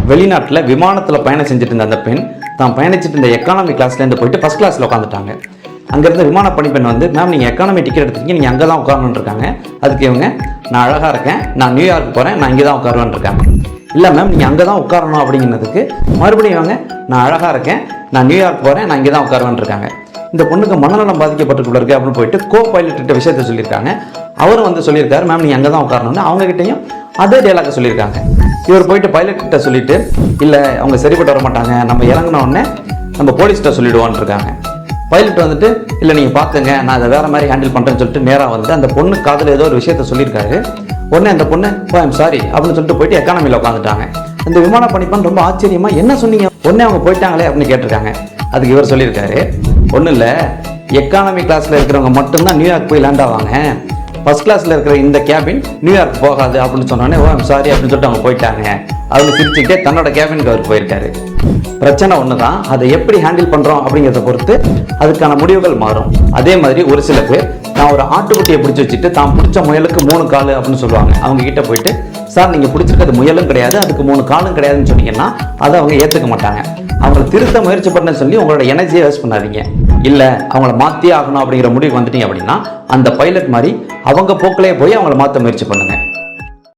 வெளிநாட்டில் விமானத்தில் பயணம் செஞ்சுட்டு இருந்த அந்த பெண் தான் பயணிச்சுட்டு இருந்த எக்கானமி கிளாஸ்லேருந்து போயிட்டு ஃபஸ்ட் கிளாஸில் உட்காந்துட்டாங்க. அங்கேருந்து விமான பணிப்பெண் வந்து, மேம் நீங்கள் எக்கானமி டிக்கெட் எடுத்துருக்கீங்க, நீங்கள் அங்கே தான் உட்காரணுன்னு இருக்காங்க. அதுக்கு இவங்க, நான் அழகாக இருக்கேன், நான் நியூயார்க் போகிறேன், நான் இங்கே தான் உட்காருவேன்னு இருக்காங்க. இல்லை மேம் நீங்கள் அங்கே தான் உட்காரணும் அப்படிங்கிறதுக்கு மறுபடியும் இவங்க, நான் அழகாக இருக்கேன், நான் நியூயார்க் போகிறேன், நான் இங்கே தான் உட்காருவேன்னு இருக்காங்க. இந்த பொண்ணுக்கு மனநலம் பாதிக்கப்பட்டிருக்குள்ள இருக்கு அப்படின்னு போயிட்டு கோ பைலட் விஷயத்தை சொல்லியிருக்காங்க. அவரும் வந்து சொல்லியிருக்காரு, மேம் நீங்கள் அங்கே தான் உட்காரணும்னு. அவங்ககிட்டையும் அதே டயலாக சொல்லியிருக்காங்க. இவர் போயிட்டு பைலட்கிட்ட சொல்லிட்டு, இல்லை அவங்க சரிப்பட்டு வர மாட்டாங்க, நம்ம இறங்கினோடனே நம்ம போலீஸ்கிட்ட சொல்லிடுவோன்னு இருக்காங்க. பைலட் வந்துட்டு, இல்லை நீங்கள் பார்த்துங்க, நான் அதை வேறு மாதிரி ஹேண்டில் பண்ணுறேன்னு சொல்லிட்டு நேராக வந்து அந்த பொண்ணு காதில் ஏதோ ஒரு விஷயத்த சொல்லியிருக்காரு. உடனே அந்த பொண்ணு, ஐம் சாரி அப்படின்னு சொல்லிட்டு போயிட்டு எக்கானமியில் உட்காந்துட்டாங்க. இந்த விமான பணிப்பெண் ரொம்ப ஆச்சரியமா, என்ன சொன்னீங்க, உடனே அவங்க போயிட்டாங்களே அப்படின்னு கேட்டிருக்காங்க. அதுக்கு இவர் சொல்லியிருக்காரு, ஒன்றும் இல்லை, எக்கானமி கிளாஸில் இருக்கிறவங்க மட்டும்தான் நியூயார்க் போய் லேண்ட் ஆவாங்க, ஃபர்ஸ்ட் கிளாஸில் இருக்கிற இந்த கேபின் நியூயார்க் போகாது அப்படின்னு சொன்னோடனே, ஓ ஐம் சாரி அப்படின்னு சொல்லிட்டு அவங்க போயிட்டாங்க. அவங்க சிரிச்சுக்கிட்டே தன்னோட கேபினுக்கு அவர் போயிருக்காரு. பிரச்சனை ஒன்று தான், அதை எப்படி ஹேண்டில் பண்ணுறோம் அப்படிங்கிறத பொறுத்து அதுக்கான முடிவுகள் மாறும். அதே மாதிரி ஒரு சில பேர் நான் ஒரு ஆட்டுக்குட்டியை பிடிச்சி வச்சுட்டு தான் பிடிச்ச முயலுக்கு 3 கால் அப்படின்னு சொல்லுவாங்க. அவங்க கிட்ட போயிட்டு, சார் நீங்கள் பிடிச்சிருக்கிறது முயலும் கிடையாது, அதுக்கு 3 காலும் கிடையாதுன்னு சொன்னீங்கன்னா அதை அவங்க ஏற்றுக்க மாட்டாங்க. அவங்களை திருத்த முயற்சி பண்ண சொல்லி உங்களோட எனர்ஜியை வேஸ்ட் பண்ணாதீங்க. இல்லை அவங்கள மாற்றியே ஆகணும் அப்படிங்கிற முடிவு வந்துட்டீங்க அப்படின்னா அந்த பைலட் மாதிரி அவங்க போக்கிலே போய் அவங்கள மாற்ற முயற்சி பண்ணுங்க.